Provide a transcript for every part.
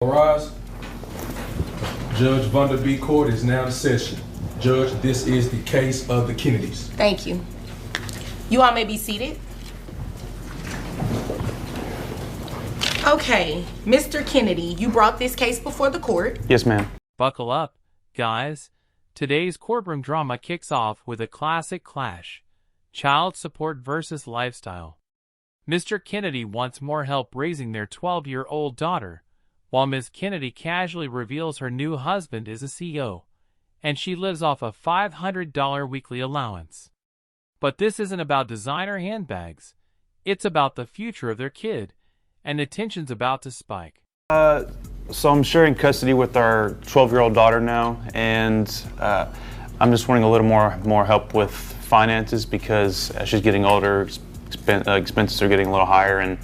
Rise. Judge Vanderbeek Court is now in session. Judge, this is the case of the Kennedys. Thank you. You all may be seated. Okay, Mr. Kennedy, you brought this case before the court. Yes, ma'am. Buckle up, guys. Today's courtroom drama kicks off with a classic clash: child support versus lifestyle. Mr. Kennedy wants more help raising their 12-year-old daughter, while Ms. Kennedy casually reveals her new husband is a CEO, and she lives off a $500 weekly allowance. But this isn't about designer handbags. It's about the future of their kid, and the tension's about to spike. So I'm sharing custody with our 12-year-old daughter now, and I'm just wanting a little more help with finances because as she's getting older, expenses are getting a little higher, and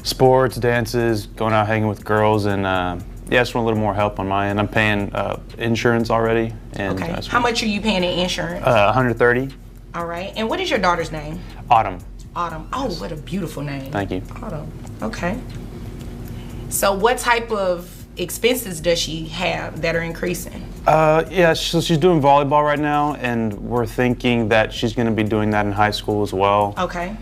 sports, dances, going out hanging with girls, and yeah, I just want a little more help on my end. I'm paying insurance already. And, okay. How much are you paying in insurance? $130. All right. And what is your daughter's name? Autumn. Autumn. Oh, what a beautiful name. Thank you. Autumn. Okay. So what type of expenses does she have that are increasing? Yeah, so she's doing volleyball right now, and we're thinking that she's going to be doing that in high school as well. Okay.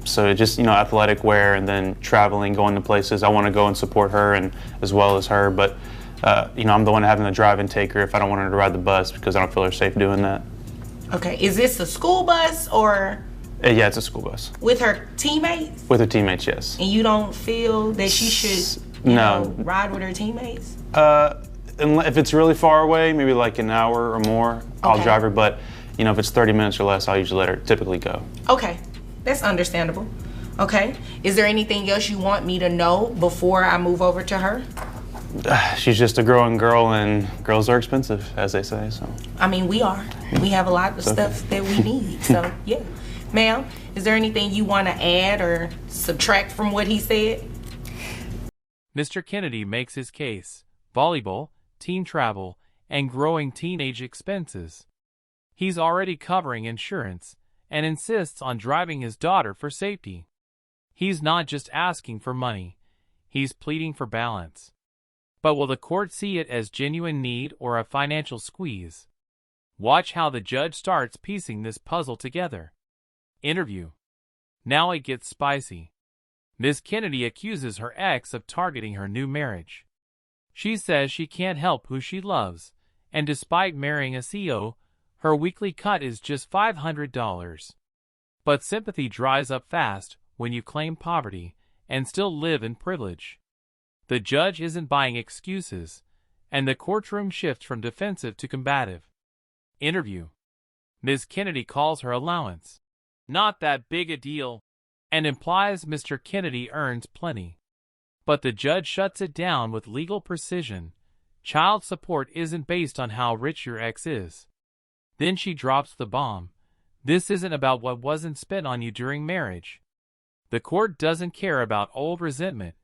So it just, athletic wear and then traveling, going to places. I want to go and support her and as well as her, but I'm the one having to drive and take her if I don't want her to ride the bus because I don't feel her safe doing that. Okay, is this a school bus or? Yeah, it's a school bus. With her teammates? With her teammates, yes. And you don't feel that she should ride with her teammates? If it's really far away, maybe like an hour or more, I'll drive her, but if it's 30 minutes or less, I'll usually let her typically go. Okay. That's understandable. Okay. Is there anything else you want me to know before I move over to her? She's just a growing girl, and girls are expensive, as they say. So. I mean, we are. We have a lot of stuff that we need. So, yeah. Ma'am, is there anything you want to add or subtract from what he said? Mr. Kennedy makes his case: volleyball, teen travel, and growing teenage expenses. He's already covering insurance and insists on driving his daughter for safety. He's not just asking for money, he's pleading for balance. But will the court see it as genuine need or a financial squeeze? Watch how the judge starts piecing this puzzle together. Interview. Now it gets spicy. Ms. Kennedy accuses her ex of targeting her new marriage. She says she can't help who she loves, and despite marrying a CEO, her weekly cut is just $500. But sympathy dries up fast when you claim poverty and still live in privilege. The judge isn't buying excuses, and the courtroom shifts from defensive to combative. Interview. Ms. Kennedy calls her allowance not that big a deal and implies Mr. Kennedy earns plenty. But the judge shuts it down with legal precision. Child support isn't based on how rich your ex is. Then she drops the bomb. This isn't about what wasn't spent on you during marriage. The court doesn't care about old resentment.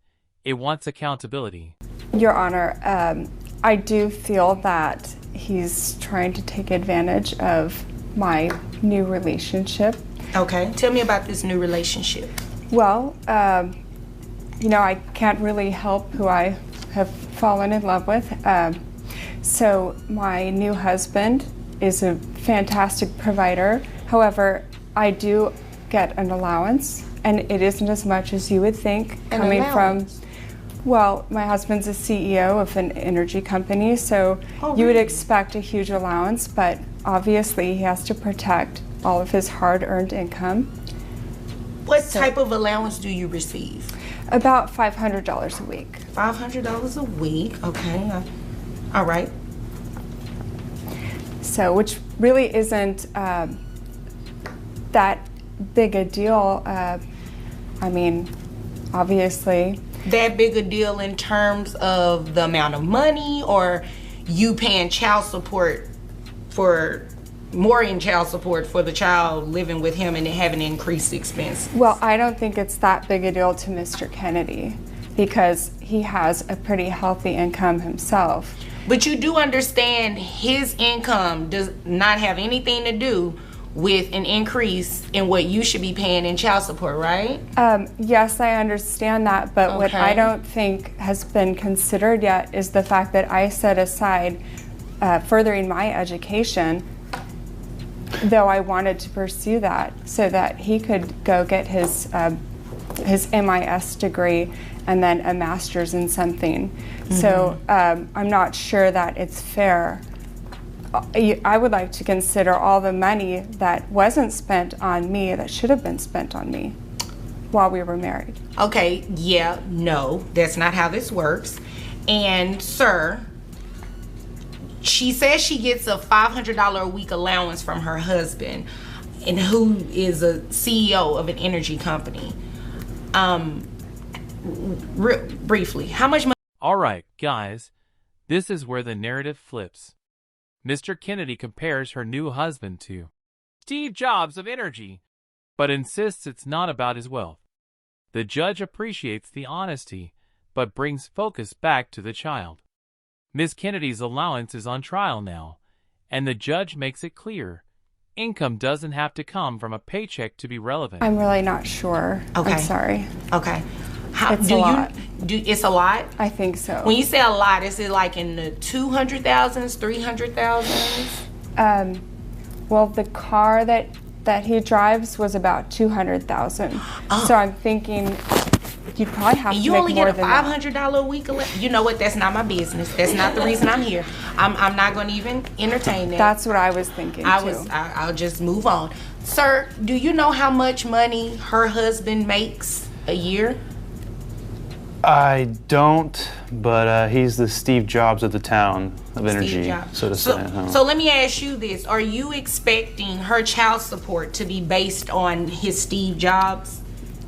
It wants accountability. Your Honor, I do feel that he's trying to take advantage of my new relationship. Okay. Tell me about this new relationship. Well, I can't really help who I have fallen in love with. So my new husband is a fantastic provider. However, I do get an allowance, and it isn't as much as you would think coming from, well, my husband's a CEO of an energy company, so you would expect a huge allowance, but obviously he has to protect all of his hard-earned income. What type of allowance do you receive? About $500 a week. $500 a week, okay. All right. So, which really isn't that big a deal. I mean, obviously. That big a deal in terms of the amount of money, or you paying child support for more in child support for the child living with him and having increased expenses? Well, I don't think it's that big a deal to Mr. Kennedy because he has a pretty healthy income himself. But you do understand his income does not have anything to do with an increase in what you should be paying in child support, right? Yes, I understand that, but what I Okay. don't think has been considered yet is the fact that I set aside furthering my education, though I wanted to pursue that, so that he could go get his MIS degree and then a master's in something. So I'm not sure that it's fair. I would like to consider all the money that wasn't spent on me that should have been spent on me while we were married. Okay, yeah, no, that's not how this works. And sir, she says she gets a $500 a week allowance from her husband, and who is a CEO of an energy company. Briefly, how much money? All right, guys, this is where the narrative flips. Mr. Kennedy compares her new husband to Steve Jobs of energy, but insists it's not about his wealth. The judge appreciates the honesty, but brings focus back to the child. Miss Kennedy's allowance is on trial now, and the judge makes it clear income doesn't have to come from a paycheck to be relevant. I'm really not sure. Okay. I'm sorry. Okay. How, It's a lot. It's a lot? I think so. When you say a lot, is it like in the 200,000s, 300,000s? Well, the car that he drives was about 200,000. So I'm thinking you'd probably have to You make only more get a than that. $500 a week. You know what? That's not my business. That's not the reason I'm here. I'm not going to even entertain that. That's what I was thinking too. I'll just move on. Sir, do you know how much money her husband makes a year? I don't, but he's the Steve Jobs of the town of Steve energy, Jobs. so to say. So let me ask you this. Are you expecting her child support to be based on his Steve Jobs?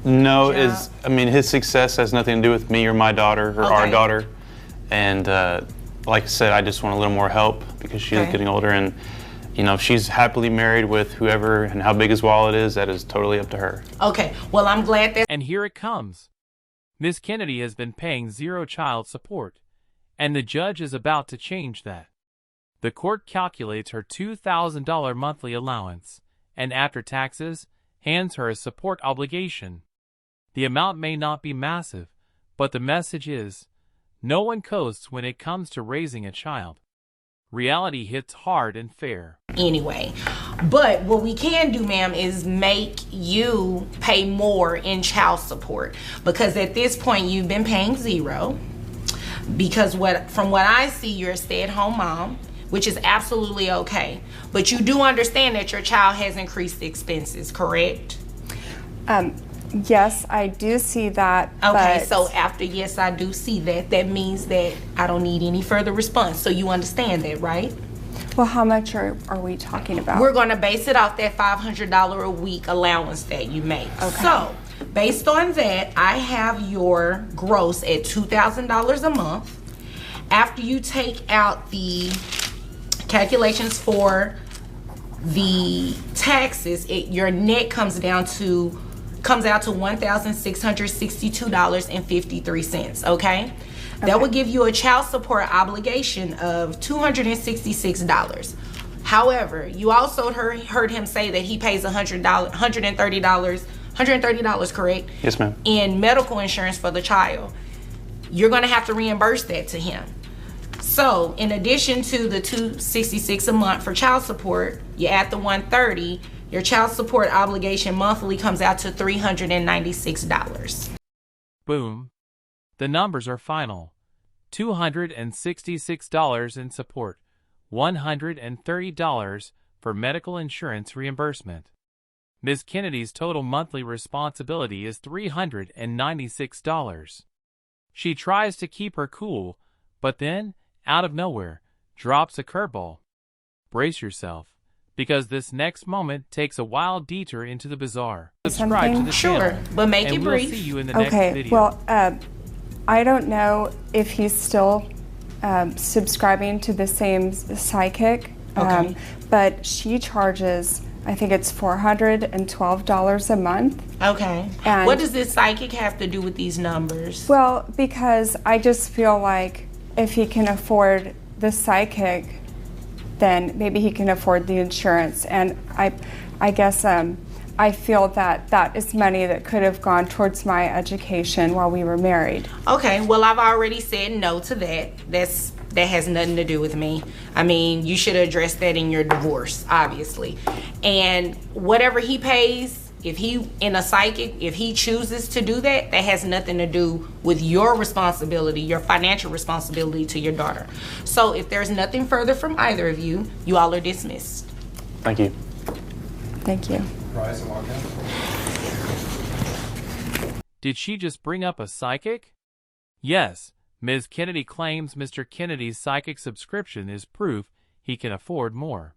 No, job? his success has nothing to do with me or my daughter or our Okay. daughter. And like I said, I just want a little more help because she's Okay. getting older. And, if she's happily married with whoever and how big his wallet is, that is totally up to her. Okay. Well, I'm glad that. And here it comes. Miss Kennedy has been paying zero child support, and the judge is about to change that. The court calculates her $2,000 monthly allowance, and after taxes, hands her a support obligation. The amount may not be massive, but the message is, no one coasts when it comes to raising a child. Reality hits hard and fair. Anyway, but what we can do, ma'am, is make you pay more in child support, because at this point you've been paying zero, because from what I see, you're a stay-at-home mom, which is absolutely okay, but you do understand that your child has increased expenses, correct? Yes, I do see that. Okay, but so after yes, I do see that, that means that I don't need any further response. So you understand that, right? well, how much are we talking about? We're going to base it off that $500 a week allowance that you make. Okay. So, based on that, I have your gross at $2,000 a month. After you take out the calculations for the taxes, your net comes out to $1,662.53. Okay? That would give you a child support obligation of $266. However, you also heard him say that he pays $130, correct? Yes, ma'am. In medical insurance for the child. You're going to have to reimburse that to him. So, in addition to the $266 a month for child support, you add the $130, your child support obligation monthly comes out to $396. Boom. The numbers are final. $266 in support, $130 for medical insurance reimbursement. Ms. Kennedy's total monthly responsibility is $396. She tries to keep her cool, but then, out of nowhere, drops a curveball. Brace yourself, because this next moment takes a wild detour into the bizarre. Subscribe to the Sure, channel, but make and it we'll brief. see you in the next Okay, video. well, I don't know if he's still subscribing to the same psychic, Okay. but she charges, I think it's $412 a month. Okay. And- What does this psychic have to do with these numbers? Well, because I just feel like if he can afford the psychic, then maybe he can afford the insurance. And I guess I feel that that is money that could have gone towards my education while we were married. Okay, well, I've already said no to that. That has nothing to do with me. I mean, you should address that in your divorce, obviously. And whatever he pays, if he in a psychic, if he chooses to do that, that has nothing to do with your responsibility, your financial responsibility to your daughter. So if there's nothing further from either of you, you all are dismissed. Thank you. Thank you. Rise and walk out. Did she just bring up a psychic? Yes, Ms. Kennedy claims Mr. Kennedy's psychic subscription is proof he can afford more.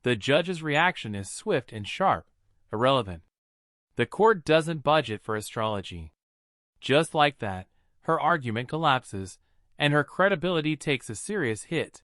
The judge's reaction is swift and sharp, irrelevant. The court doesn't budget for astrology. Just like that, her argument collapses, and her credibility takes a serious hit.